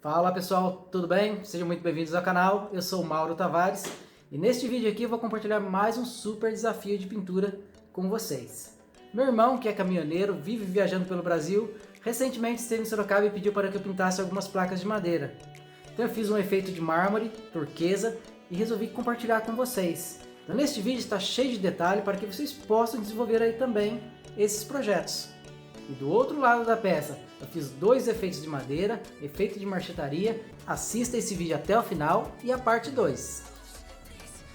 Fala pessoal, tudo bem? Sejam muito bem-vindos ao canal, eu sou o Mauro Tavares e neste vídeo aqui eu vou compartilhar mais um super desafio de pintura com vocês. Meu irmão, que é caminhoneiro, vive viajando pelo Brasil, recentemente esteve em Sorocaba e pediu para que eu pintasse algumas placas de madeira. Então eu fiz um efeito de mármore, turquesa e resolvi compartilhar com vocês. Então neste vídeo está cheio de detalhe para que vocês possam desenvolver aí também esses projetos. E do outro lado da peça, eu fiz dois efeitos de madeira, efeito de marchetaria. Assista esse vídeo até o final e a parte 2.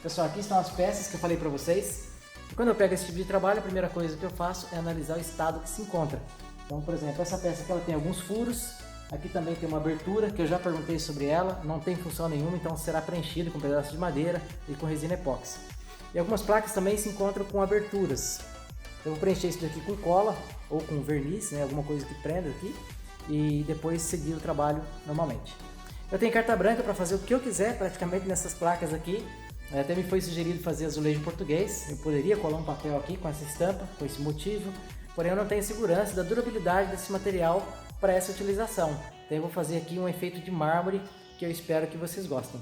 Pessoal, aqui estão as peças que eu falei para vocês. E quando eu pego esse tipo de trabalho, a primeira coisa que eu faço é analisar o estado que se encontra. Então, por exemplo, essa peça aqui ela tem alguns furos. Aqui também tem uma abertura que eu já perguntei sobre ela. Não tem função nenhuma, então será preenchido com pedaços de madeira e com resina epóxi. E algumas placas também se encontram com aberturas. Eu vou preencher isso daqui com cola ou com verniz, né, alguma coisa que prenda aqui, e depois seguir o trabalho normalmente. Eu tenho carta branca para fazer o que eu quiser praticamente nessas placas aqui. Até me foi sugerido fazer azulejo português. Eu poderia colar um papel aqui com essa estampa, com esse motivo, porém eu não tenho segurança da durabilidade desse material para essa utilização. Então eu vou fazer aqui um efeito de mármore que eu espero que vocês gostem.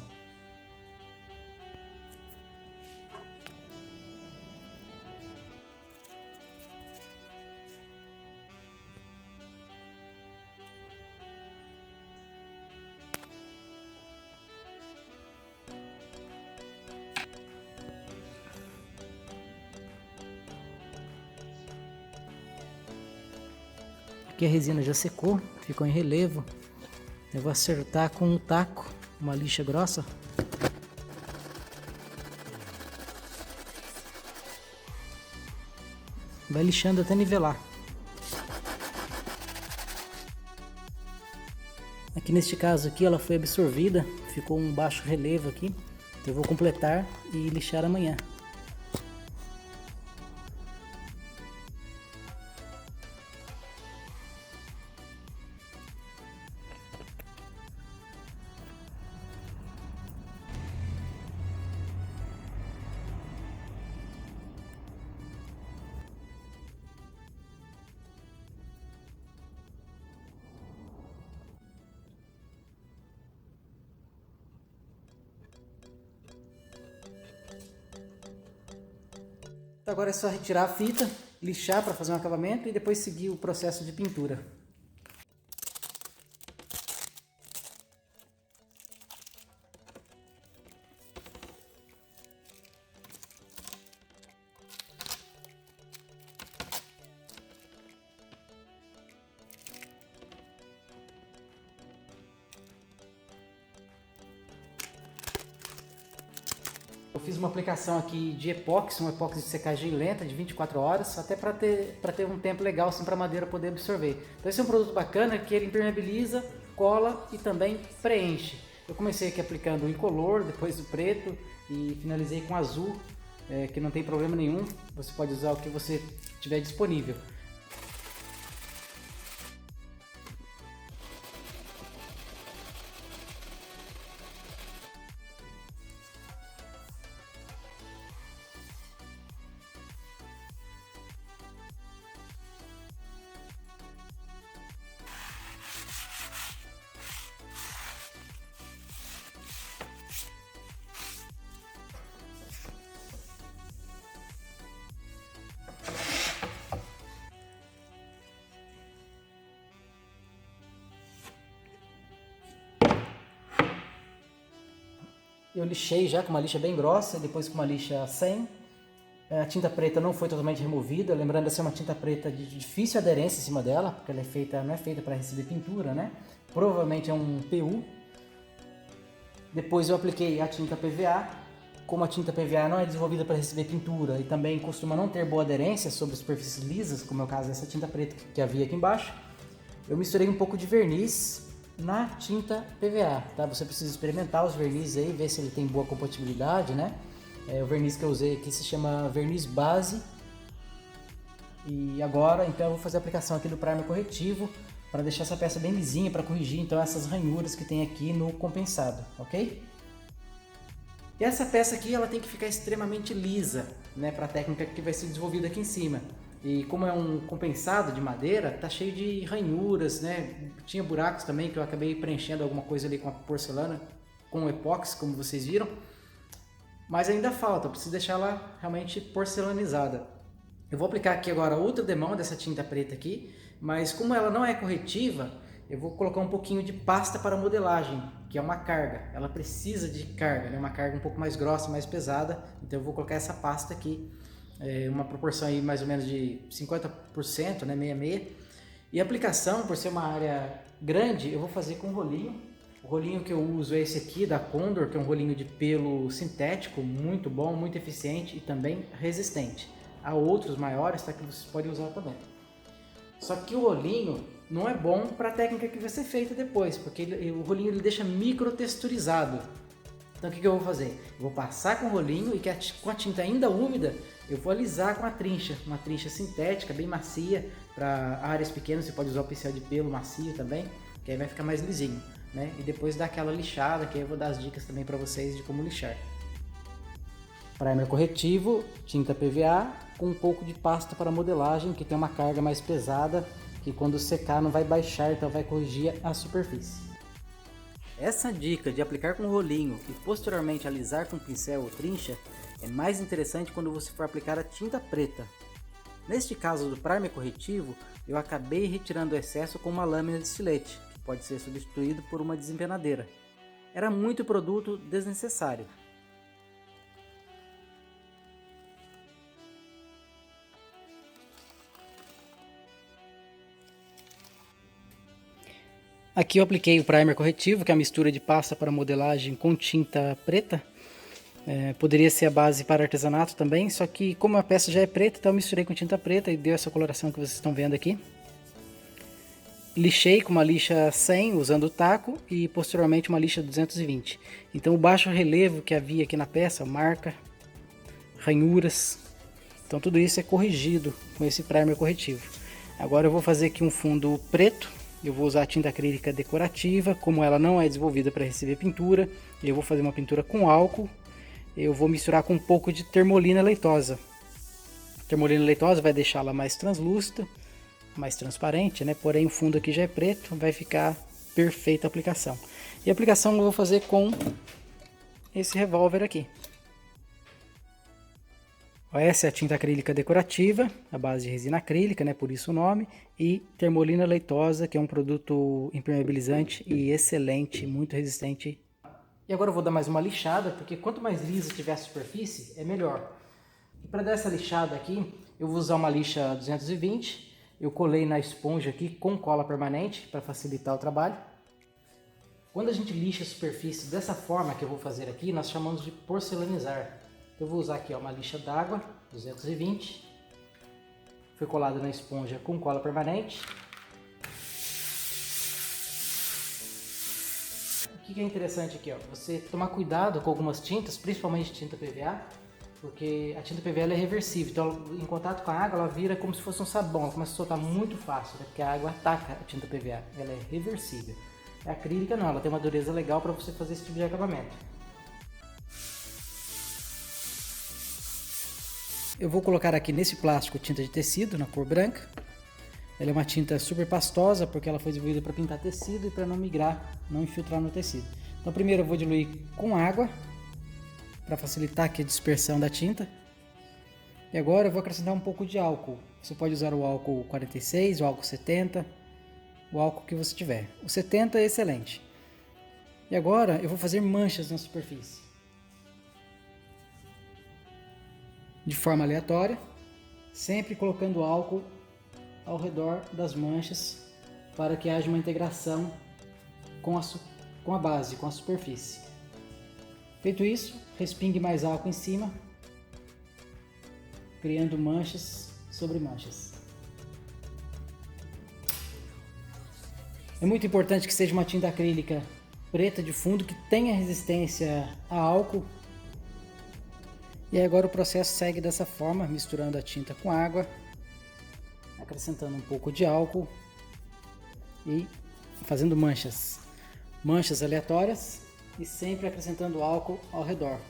Aqui a resina já secou, ficou em relevo. Eu vou acertar com um taco, uma lixa grossa. Vai lixando até nivelar. Aqui neste caso aqui ela foi absorvida, ficou um baixo relevo aqui. Então eu vou completar e lixar amanhã. Agora é só retirar a fita, lixar para fazer um acabamento e depois seguir o processo de pintura. Eu fiz uma aplicação aqui de epóxi, um epóxi de secagem lenta de 24 horas, até para ter um tempo legal assim, para a madeira poder absorver. Então esse é um produto bacana que ele impermeabiliza, cola e também preenche. Eu comecei aqui aplicando o incolor, depois o preto e finalizei com azul, que não tem problema nenhum, você pode usar o que você tiver disponível. Eu lixei já com uma lixa bem grossa, depois com uma lixa 100. A tinta preta não foi totalmente removida, lembrando essa é uma tinta preta de difícil aderência em cima dela, porque ela não é feita para receber pintura, né? Provavelmente é um PU. Depois eu apliquei a tinta PVA. Como a tinta PVA não é desenvolvida para receber pintura e também costuma não ter boa aderência sobre superfícies lisas, como é o caso dessa tinta preta que havia aqui embaixo, eu misturei um pouco de verniz na tinta PVA, tá? Você precisa experimentar os vernizes aí, ver se ele tem boa compatibilidade, né? O verniz que eu usei aqui se chama verniz base. E agora, então, eu vou fazer a aplicação aqui do primer corretivo para deixar essa peça bem lisinha, para corrigir então essas ranhuras que tem aqui no compensado, ok? E essa peça aqui ela tem que ficar extremamente lisa, né, para a técnica que vai ser desenvolvida aqui em cima. E como é um compensado de madeira, tá cheio de ranhuras, né? Tinha buracos também que eu acabei preenchendo alguma coisa ali com a porcelana, com o epóxi, como vocês viram. Mas ainda falta, eu preciso deixar ela realmente porcelanizada. Eu vou aplicar aqui agora outra demão dessa tinta preta aqui, mas como ela não é corretiva, eu vou colocar um pouquinho de pasta para modelagem, que é uma carga. Ela precisa de carga, né? Uma carga um pouco mais grossa, mais pesada, então eu vou colocar essa pasta aqui, uma proporção aí mais ou menos de 50%, né? Meia meia. E a aplicação, por ser uma área grande, eu vou fazer com rolinho. O rolinho que eu uso é esse aqui da Condor, que é um rolinho de pelo sintético, muito bom, muito eficiente e também resistente. Há outros maiores, tá, que vocês podem usar também. Só que o rolinho não é bom para a técnica que vai ser feita depois, porque o rolinho ele deixa microtexturizado. Então o que eu vou fazer? Eu vou passar com o rolinho e com a tinta ainda úmida, eu vou alisar com a trincha, uma trincha sintética, bem macia, para áreas pequenas. Você pode usar o pincel de pelo macio também, que aí vai ficar mais lisinho, né? E depois dar aquela lixada, que aí eu vou dar as dicas também para vocês de como lixar. Primer corretivo, tinta PVA, com um pouco de pasta para modelagem, que tem uma carga mais pesada, que quando secar não vai baixar, então vai corrigir a superfície. Essa dica de aplicar com rolinho e posteriormente alisar com pincel ou trincha é mais interessante quando você for aplicar a tinta preta. Neste caso do primer corretivo, eu acabei retirando o excesso com uma lâmina de estilete, que pode ser substituído por uma desempenadeira. Era muito produto desnecessário. Aqui eu apliquei o primer corretivo, que é a mistura de pasta para modelagem com tinta preta. Poderia ser a base para artesanato também, só que como a peça já é preta, então eu misturei com tinta preta e deu essa coloração que vocês estão vendo aqui. Lixei com uma lixa 100 usando o taco e posteriormente uma lixa 220. Então o baixo relevo que havia aqui na peça, marca, ranhuras, então tudo isso é corrigido com esse primer corretivo. Agora eu vou fazer aqui um fundo preto. Eu vou usar a tinta acrílica decorativa, como ela não é desenvolvida para receber pintura, eu vou fazer uma pintura com álcool. Eu vou misturar com um pouco de termolina leitosa. A termolina leitosa vai deixá-la mais translúcida, mais transparente, né? Porém o fundo aqui já é preto, vai ficar perfeita a aplicação. E a aplicação eu vou fazer com esse revólver aqui. Essa é a tinta acrílica decorativa, a base de resina acrílica, né, por isso o nome, e termolina leitosa, que é um produto impermeabilizante e excelente, muito resistente. E agora eu vou dar mais uma lixada, porque quanto mais lisa tiver a superfície, é melhor. E para dar essa lixada aqui, eu vou usar uma lixa 220, eu colei na esponja aqui com cola permanente, para facilitar o trabalho. Quando a gente lixa a superfície dessa forma que eu vou fazer aqui, nós chamamos de porcelanizar. Eu vou usar aqui uma lixa d'água, 220, foi colada na esponja com cola permanente. O que é interessante aqui, você tomar cuidado com algumas tintas, principalmente tinta PVA, porque a tinta PVA é reversível, então em contato com a água ela vira como se fosse um sabão, ela começa a soltar muito fácil, né? Porque a água ataca a tinta PVA, ela é reversível. A acrílica não, ela tem uma dureza legal para você fazer esse tipo de acabamento. Eu vou colocar aqui nesse plástico tinta de tecido na cor branca. Ela é uma tinta super pastosa porque ela foi desenvolvida para pintar tecido e para não migrar, não infiltrar no tecido. Então primeiro eu vou diluir com água para facilitar aqui a dispersão da tinta. E agora eu vou acrescentar um pouco de álcool. Você pode usar o álcool 46, o álcool 70, o álcool que você tiver. O 70 é excelente. E agora eu vou fazer manchas na superfície. De forma aleatória, sempre colocando álcool ao redor das manchas para que haja uma integração com a base, com a superfície. Feito isso, respingue mais álcool em cima, criando manchas sobre manchas. É muito importante que seja uma tinta acrílica preta de fundo que tenha resistência a álcool. E agora o processo segue dessa forma, misturando a tinta com água, acrescentando um pouco de álcool e fazendo manchas. Manchas aleatórias e sempre acrescentando álcool ao redor.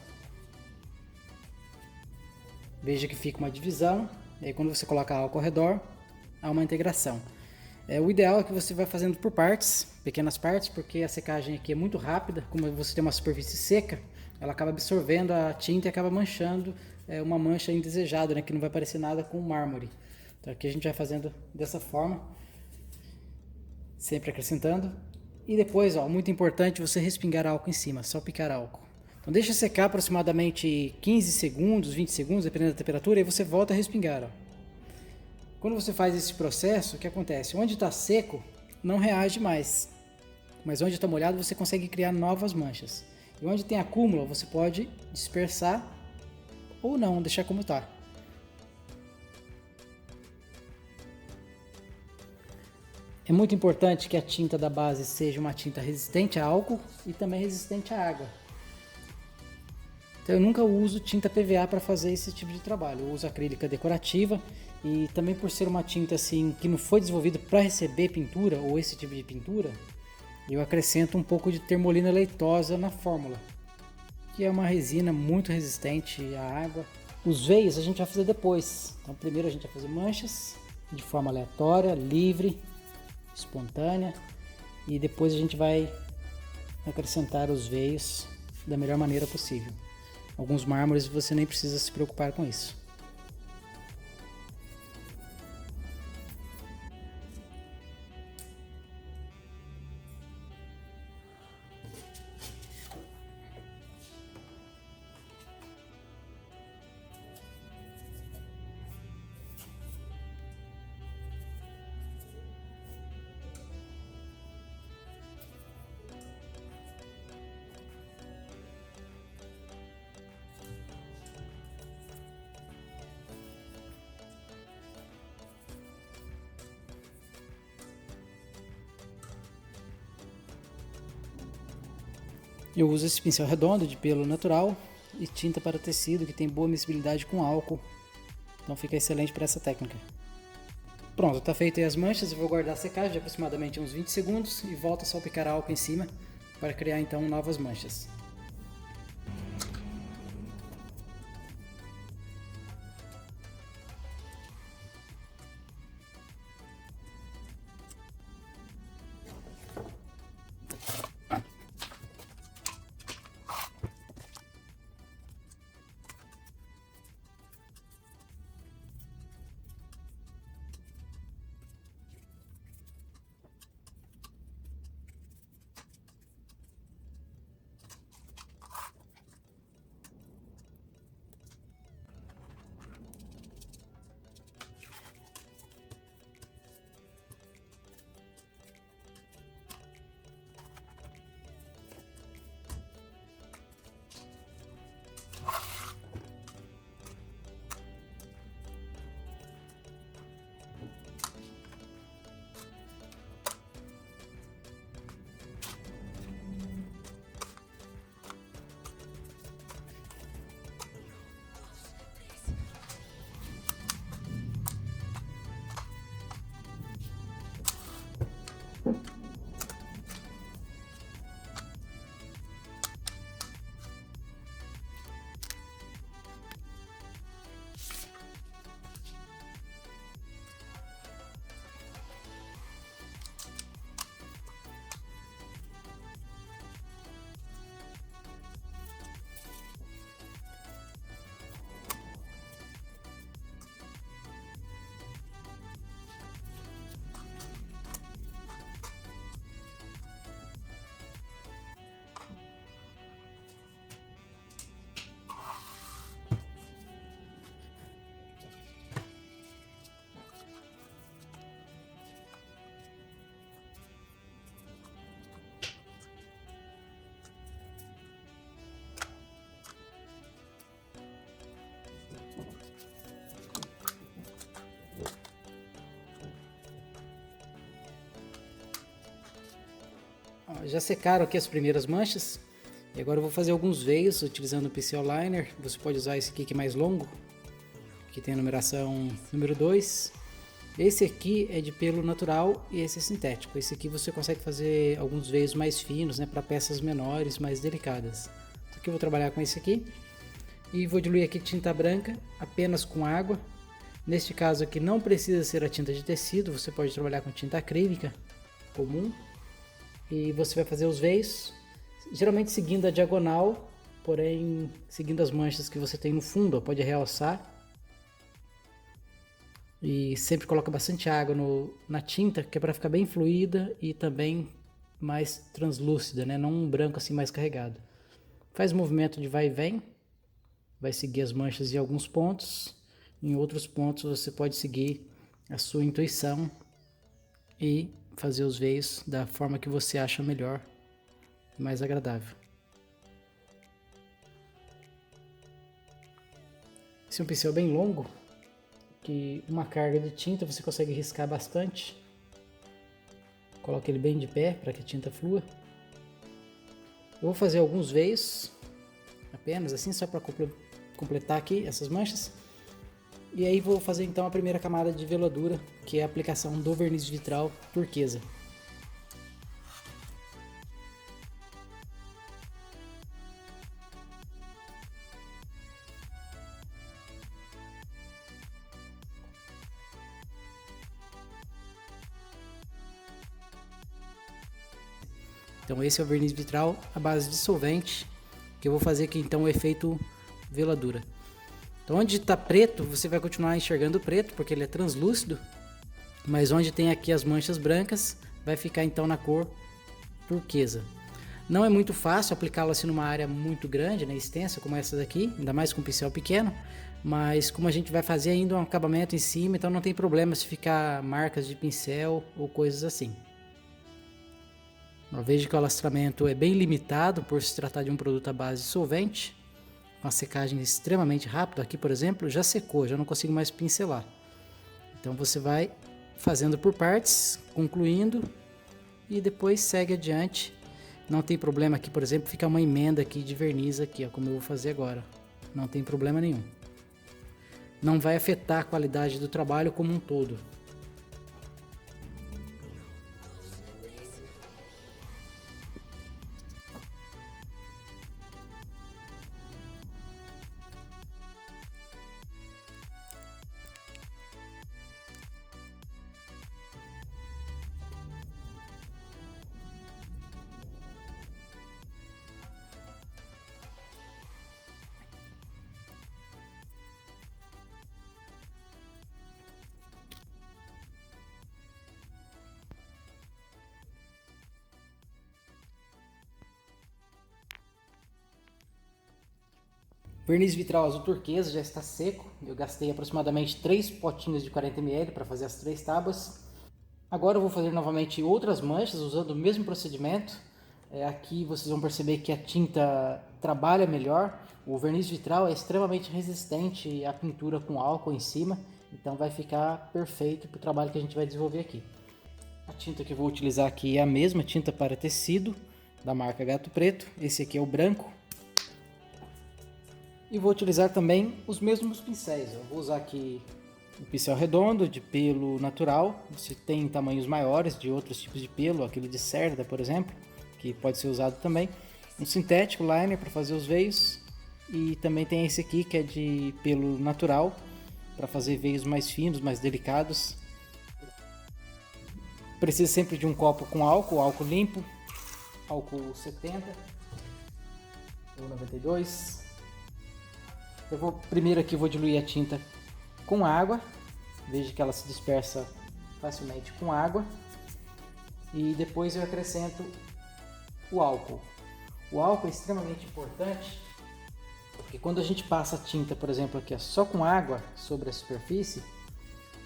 Veja que fica uma divisão E aí quando você coloca álcool ao redor, há uma integração. O ideal é que você vá fazendo por partes, pequenas partes, porque a secagem aqui é muito rápida. Como você tem uma superfície seca, ela acaba absorvendo a tinta e acaba manchando, uma mancha indesejada, né, que não vai parecer nada com mármore. Então aqui a gente vai fazendo dessa forma, sempre acrescentando. E depois, muito importante, você respingar álcool em cima, salpicar álcool. Então deixa secar aproximadamente 15 segundos, 20 segundos, dependendo da temperatura, e você volta a respingar. Quando você faz esse processo, o que acontece? Onde está seco, não reage mais. Mas onde está molhado, você consegue criar novas manchas. E onde tem acúmulo, você pode dispersar ou não, deixar como está. É muito importante que a tinta da base seja uma tinta resistente a álcool e também resistente à água. Então eu nunca uso tinta PVA para fazer esse tipo de trabalho. Eu uso acrílica decorativa e também por ser uma tinta assim que não foi desenvolvida para receber pintura ou esse tipo de pintura, eu acrescento um pouco de termolina leitosa na fórmula, que é uma resina muito resistente à água. Os veios a gente vai fazer depois. Então primeiro a gente vai fazer manchas de forma aleatória, livre, espontânea, e depois a gente vai acrescentar os veios da melhor maneira possível. Alguns mármores você nem precisa se preocupar com isso. Eu uso esse pincel redondo de pelo natural e tinta para tecido que tem boa miscibilidade com álcool. Então fica excelente para essa técnica. Pronto, está feito aí as manchas. Eu vou guardar a secagem de aproximadamente uns 20 segundos e volto a salpicar álcool em cima para criar então novas manchas. Já secaram aqui as primeiras manchas e agora eu vou fazer alguns veios utilizando o pincel liner. Você pode usar esse aqui que é mais longo, que tem a numeração número 2. Esse aqui é de pelo natural e esse é sintético. Esse aqui você consegue fazer alguns veios mais finos, né, para peças menores, mais delicadas. Então aqui eu vou trabalhar com esse aqui e vou diluir aqui tinta branca apenas com água Neste caso aqui não precisa ser a tinta de tecido, você pode trabalhar com tinta acrílica comum. E você vai fazer os veios, geralmente seguindo a diagonal, porém seguindo as manchas que você tem no fundo, pode realçar. E sempre coloca bastante água na tinta, que é para ficar bem fluida e também mais translúcida, né? Não um branco assim mais carregado. Faz movimento de vai e vem, vai seguir as manchas em alguns pontos, em outros pontos você pode seguir a sua intuição e fazer os veios da forma que você acha melhor e mais agradável. Esse é um pincel bem longo, que uma carga de tinta você consegue riscar bastante. Coloque ele bem de pé para que a tinta flua. Eu vou fazer alguns veios, apenas assim, só para completar aqui essas manchas. E aí vou fazer então a primeira camada de veladura, que é a aplicação do verniz vitral turquesa. Então esse é o verniz vitral à base de solvente, que eu vou fazer aqui então o efeito veladura. Então onde está preto, você vai continuar enxergando preto, porque ele é translúcido, mas onde tem aqui as manchas brancas, vai ficar então na cor turquesa. Não é muito fácil aplicá-lo assim numa área muito grande, né, extensa, como essa daqui, ainda mais com um pincel pequeno, mas como a gente vai fazer ainda um acabamento em cima, então não tem problema se ficar marcas de pincel ou coisas assim. Eu vejo que o alastramento é bem limitado por se tratar de um produto à base de solvente, uma secagem extremamente rápida. Aqui, por exemplo, já secou, já não consigo mais pincelar. Então você vai fazendo por partes, concluindo e depois segue adiante. Não tem problema aqui, por exemplo, fica uma emenda aqui de verniz aqui, ó, como eu vou fazer agora. Não tem problema nenhum. Não vai afetar a qualidade do trabalho como um todo. Verniz vitral azul turquesa já está seco. Eu gastei aproximadamente 3 potinhos de 40 ml para fazer as 3 tábuas. Agora eu vou fazer novamente outras manchas usando o mesmo procedimento. Aqui vocês vão perceber que a tinta trabalha melhor. O verniz vitral é extremamente resistente à pintura com álcool em cima, então vai ficar perfeito para o trabalho que a gente vai desenvolver aqui. A tinta que eu vou utilizar aqui é a mesma tinta para tecido da marca Gato Preto. Esse aqui é o branco. E vou utilizar também os mesmos pincéis. Eu vou usar aqui um pincel redondo de pelo natural. Você tem tamanhos maiores de outros tipos de pelo, aquele de cerda, por exemplo, que pode ser usado também. Um sintético liner para fazer os veios. E também tem esse aqui que é de pelo natural, para fazer veios mais finos, mais delicados. Precisa sempre de um copo com álcool limpo, álcool 70 ou 92. Primeiro aqui vou diluir a tinta com água. Veja que ela se dispersa facilmente com água. E depois eu acrescento o álcool. O álcool é extremamente importante, porque quando a gente passa a tinta, por exemplo, aqui só com água sobre a superfície,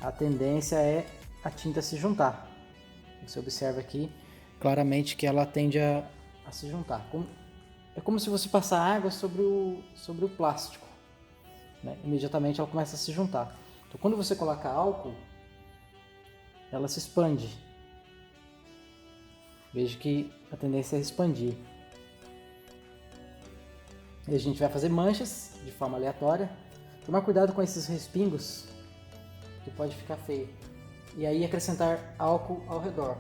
a tendência é a tinta se juntar. Você observa aqui claramente que ela tende a se juntar. É como se você passar água sobre o plástico, né? Imediatamente ela começa a se juntar. Então quando você coloca álcool, ela se expande. Veja que a tendência é expandir. E a gente vai fazer manchas de forma aleatória. Tomar cuidado com esses respingos, que pode ficar feio. E aí acrescentar álcool ao redor.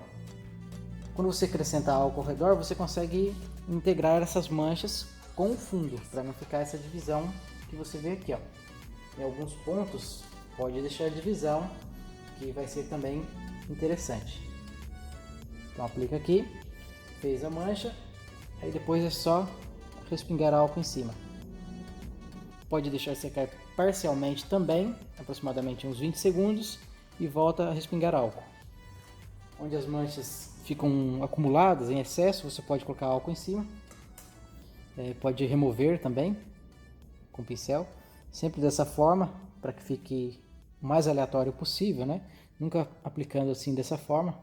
Quando você acrescenta álcool ao redor, você consegue integrar essas manchas com o fundo, para não ficar essa divisão que você vê aqui, ó. Em alguns pontos pode deixar a divisão, que vai ser também interessante. Então aplica aqui, fez a mancha, aí depois é só respingar álcool em cima. Pode deixar secar parcialmente também, aproximadamente uns 20 segundos, e volta a respingar álcool. Onde as manchas ficam acumuladas em excesso, você pode colocar álcool em cima. Pode remover também com pincel, sempre dessa forma, para que fique o mais aleatório possível, né? Nunca aplicando assim dessa forma.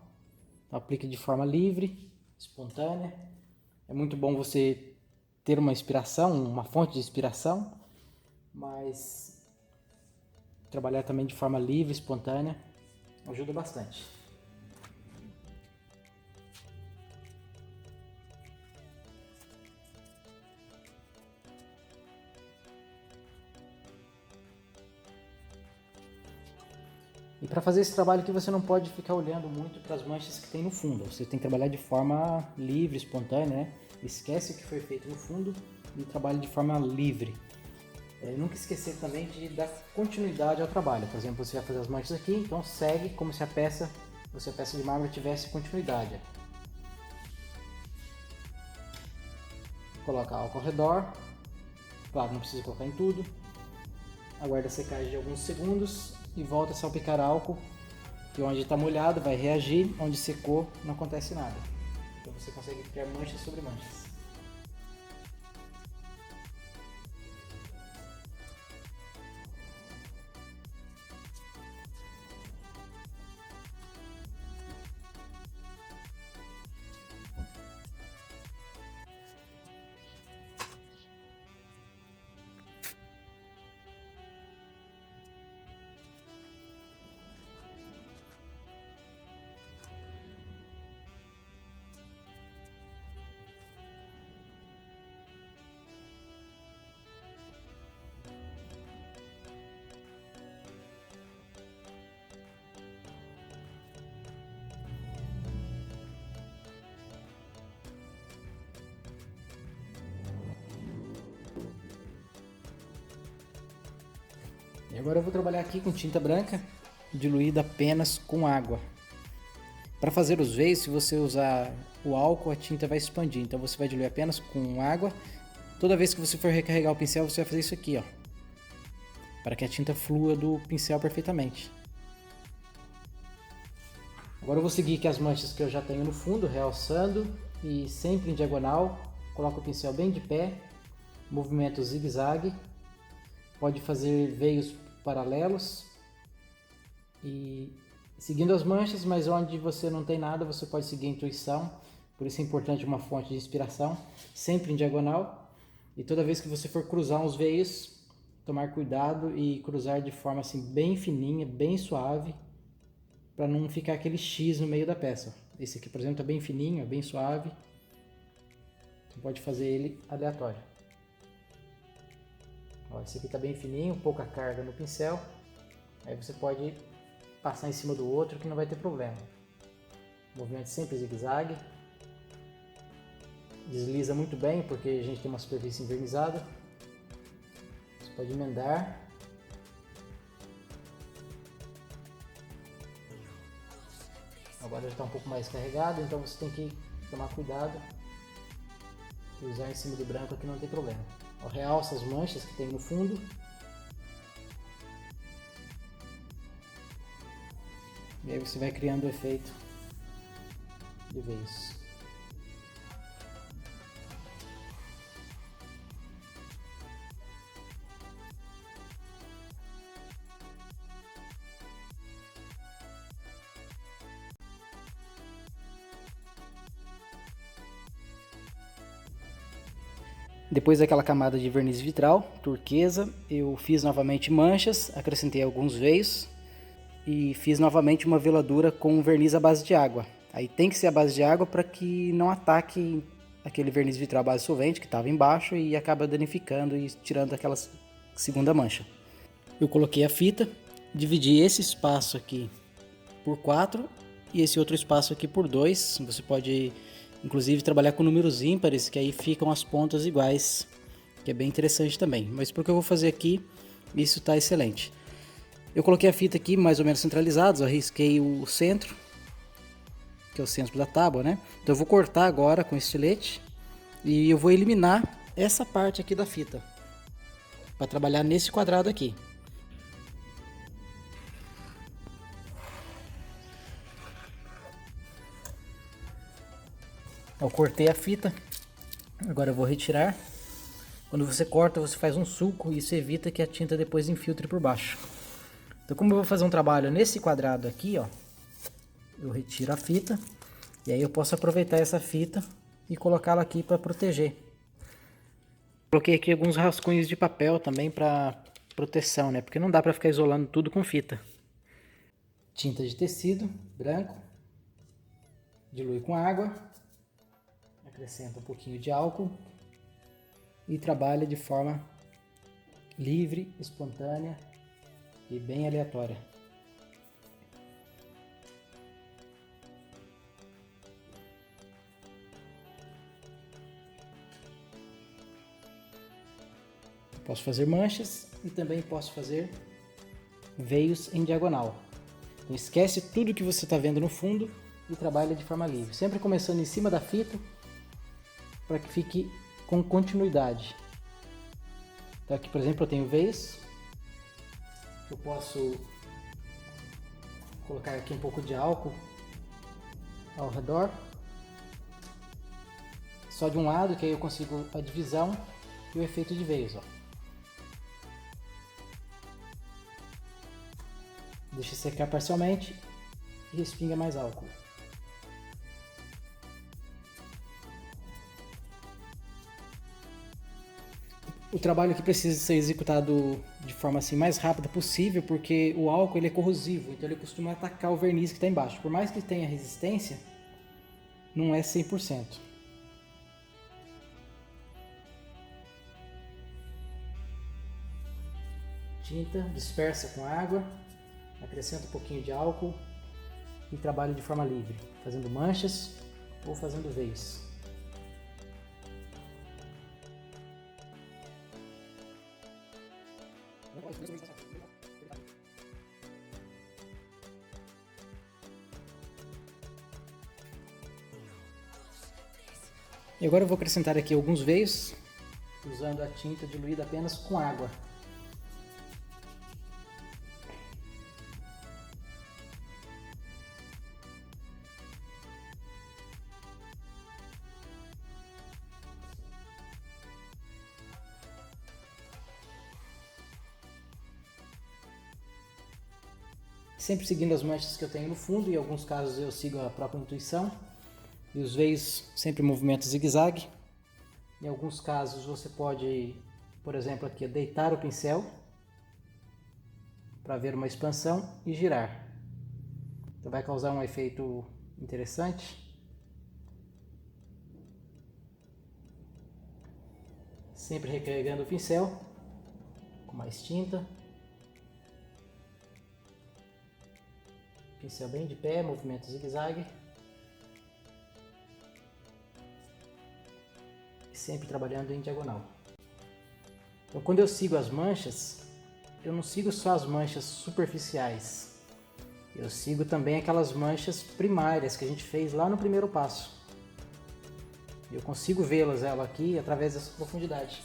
Então, aplique de forma livre, espontânea. É muito bom você ter uma inspiração, uma fonte de inspiração, mas trabalhar também de forma livre, espontânea, ajuda bastante. E para fazer esse trabalho aqui você não pode ficar olhando muito para as manchas que tem no fundo. Você tem que trabalhar de forma livre, espontânea, né? Esquece o que foi feito no fundo e trabalha de forma livre. Nunca esquecer também de dar continuidade ao trabalho. Por exemplo, você vai fazer as manchas aqui, então segue como se a peça de mármore tivesse continuidade. Coloca álcool ao redor. Claro, não precisa colocar em tudo. Aguarda a secagem de alguns segundos e volta a salpicar álcool, que onde está molhado vai reagir, onde secou não acontece nada. Então você consegue criar manchas sobre manchas. E agora eu vou trabalhar aqui com tinta branca, diluída apenas com água. Para fazer os veios, se você usar o álcool, a tinta vai expandir. Então você vai diluir apenas com água. Toda vez que você for recarregar o pincel, você vai fazer isso aqui, ó, para que a tinta flua do pincel perfeitamente. Agora eu vou seguir aqui as manchas que eu já tenho no fundo, realçando e sempre em diagonal. Coloco o pincel bem de pé, movimento zigue-zague. Pode fazer veios paralelos e seguindo as manchas, mas onde você não tem nada, você pode seguir a intuição. Por isso é importante uma fonte de inspiração, sempre em diagonal. E toda vez que você for cruzar uns veios, tomar cuidado e cruzar de forma assim bem fininha, bem suave, para não ficar aquele X no meio da peça. Esse aqui, por exemplo, está bem fininho, bem suave. Você pode fazer ele aleatório. Ó, esse aqui está bem fininho, pouca carga no pincel. Aí você pode passar em cima do outro que não vai ter problema. Movimento sempre zigue-zague. Desliza muito bem porque a gente tem uma superfície envernizada. Você pode emendar. Agora já está um pouco mais carregado, então você tem que tomar cuidado e usar em cima do branco que não tem problema. Ó, realça as manchas que tem no fundo. E aí você vai criando o efeito de veios. Depois daquela camada de verniz vitral, turquesa, eu fiz novamente manchas, acrescentei alguns veios e fiz novamente uma veladura com verniz à base de água. Aí tem que ser à base de água para que não ataque aquele verniz vitral à base solvente que estava embaixo e acaba danificando e tirando aquela segunda mancha. Eu coloquei a fita, dividi esse espaço aqui por 4 e esse outro espaço aqui por 2. Você pode inclusive trabalhar com números ímpares, que aí ficam as pontas iguais, que é bem interessante também. Mas porque eu vou fazer aqui, isso está excelente. Eu coloquei a fita aqui mais ou menos centralizados, eu risquei o centro, que é o centro da tábua, né? Então eu vou cortar agora com estilete e eu vou eliminar essa parte aqui da fita para trabalhar nesse quadrado aqui. Eu cortei a fita, agora eu vou retirar. Quando você corta, você faz um sulco e isso evita que a tinta depois infiltre por baixo. Então, como eu vou fazer um trabalho nesse quadrado aqui, ó, eu retiro a fita e aí eu posso aproveitar essa fita e colocá-la aqui para proteger. Coloquei aqui alguns rascunhos de papel também para proteção, né? Porque não dá para ficar isolando tudo com fita. Tinta de tecido branco, dilui com água, acrescenta um pouquinho de álcool e trabalha de forma livre, espontânea e bem aleatória. Posso fazer manchas e também posso fazer veios em diagonal. Então esquece tudo que você está vendo no fundo e trabalha de forma livre. Sempre começando em cima da fita para que fique com continuidade. Então aqui, por exemplo, eu tenho veios. Eu posso colocar aqui um pouco de álcool ao redor. Só de um lado, que aí eu consigo a divisão e o efeito de veios, ó. Deixa secar parcialmente e respinga mais álcool. O trabalho aqui precisa ser executado de forma assim mais rápida possível, porque o álcool ele é corrosivo, então ele costuma atacar o verniz que está embaixo. Por mais que tenha resistência, não é 100%. Tinta dispersa com água, acrescenta um pouquinho de álcool e trabalha de forma livre, fazendo manchas ou fazendo veios. E agora eu vou acrescentar aqui alguns veios, usando a tinta diluída apenas com água. Sempre seguindo as manchas que eu tenho no fundo, em alguns casos eu sigo a própria intuição. E os veios sempre em movimento zigue-zague. Em alguns casos você pode, por exemplo, aqui deitar o pincel para ver uma expansão e girar. Então vai causar um efeito interessante. Sempre recarregando o pincel com mais tinta. Pincel bem de pé, movimento zigue-zague. Sempre trabalhando em diagonal. Então, quando eu sigo as manchas, eu não sigo só as manchas superficiais. Eu sigo também aquelas manchas primárias que a gente fez lá no primeiro passo. Eu consigo vê-las aqui através dessa profundidade.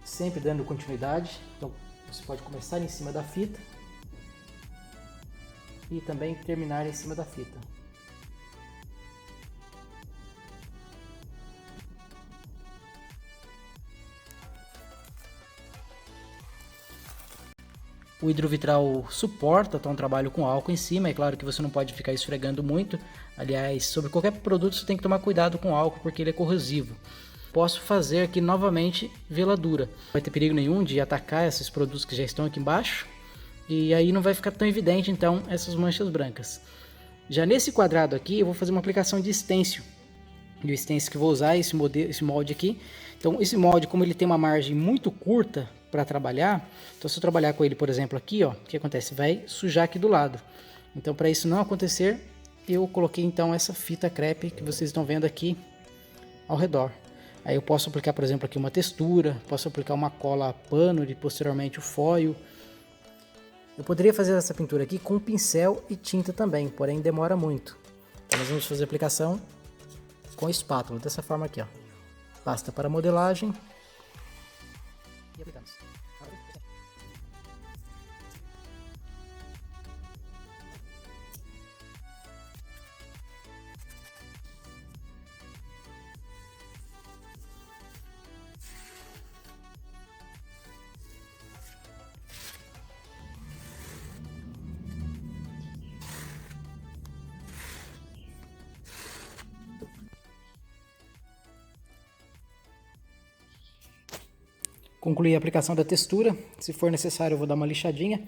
Sempre dando continuidade. Então, você pode começar em cima da fita e também terminar em cima da fita. O hidrovitral suporta um trabalho com álcool em cima, é claro que você não pode ficar esfregando muito. Aliás, sobre qualquer produto você tem que tomar cuidado com o álcool porque ele é corrosivo. Posso fazer aqui novamente veladura. Não vai ter perigo nenhum de atacar esses produtos que já estão aqui embaixo. E aí não vai ficar tão evidente então essas manchas brancas. Já nesse quadrado aqui eu vou fazer uma aplicação de stencil. E o stencil que eu vou usar é esse molde aqui. Então esse molde, como ele tem uma margem muito curta para trabalhar, então se eu trabalhar com ele, por exemplo, aqui, ó, o que acontece? Vai sujar aqui do lado. Então para isso não acontecer, eu coloquei então essa fita crepe que vocês estão vendo aqui ao redor. Aí eu posso aplicar, por exemplo, aqui uma textura, posso aplicar uma cola pano e posteriormente o foil. Eu poderia fazer essa pintura aqui com pincel e tinta também, porém demora muito. Então nós vamos fazer a aplicação com a espátula, dessa forma aqui, ó. Pasta para modelagem e aplicamos. Concluí a aplicação da textura, se for necessário eu vou dar uma lixadinha.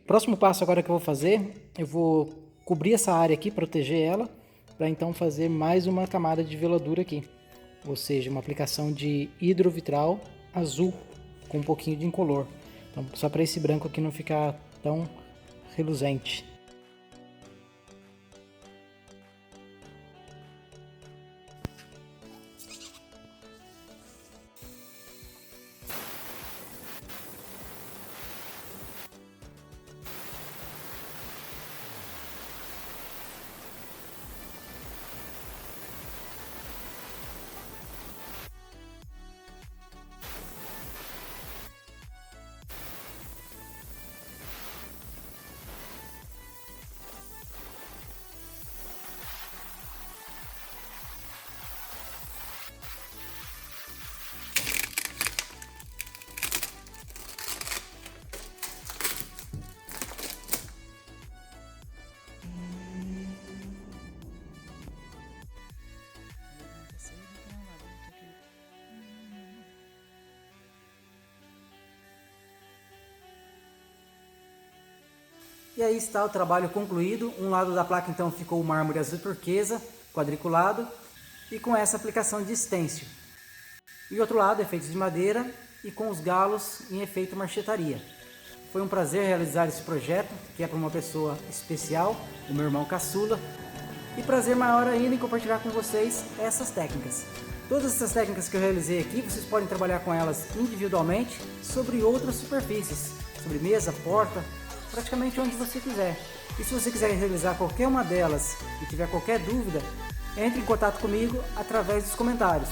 Próximo passo agora que eu vou fazer, eu vou cobrir essa área aqui, proteger ela, para então fazer mais uma camada de veladura aqui. Ou seja, uma aplicação de hidrovitral azul com um pouquinho de incolor. Então, só para esse branco aqui não ficar tão reluzente. E aí está o trabalho concluído. Um lado da placa então ficou o mármore azul turquesa, quadriculado, e com essa aplicação de stencil. E o outro lado, efeitos de madeira e com os galos em efeito marchetaria. Foi um prazer realizar esse projeto, que é para uma pessoa especial, o meu irmão caçula. E prazer maior ainda em compartilhar com vocês essas técnicas. Todas essas técnicas que eu realizei aqui, vocês podem trabalhar com elas individualmente sobre outras superfícies, sobre mesa, porta, praticamente onde você quiser. E se você quiser realizar qualquer uma delas e tiver qualquer dúvida, entre em contato comigo através dos comentários.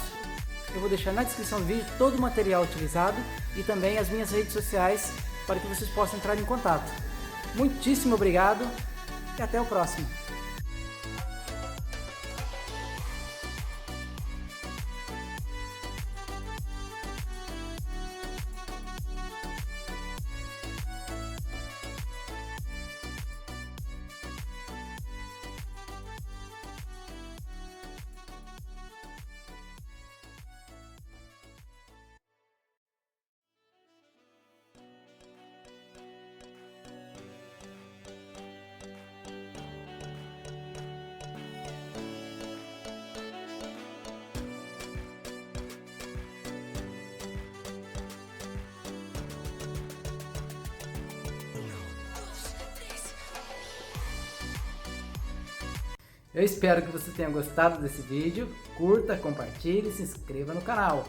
Eu vou deixar na descrição do vídeo todo o material utilizado e também as minhas redes sociais para que vocês possam entrar em contato. Muitíssimo obrigado e até o próximo. Eu espero que você tenha gostado desse vídeo. Curta, compartilhe e se inscreva no canal.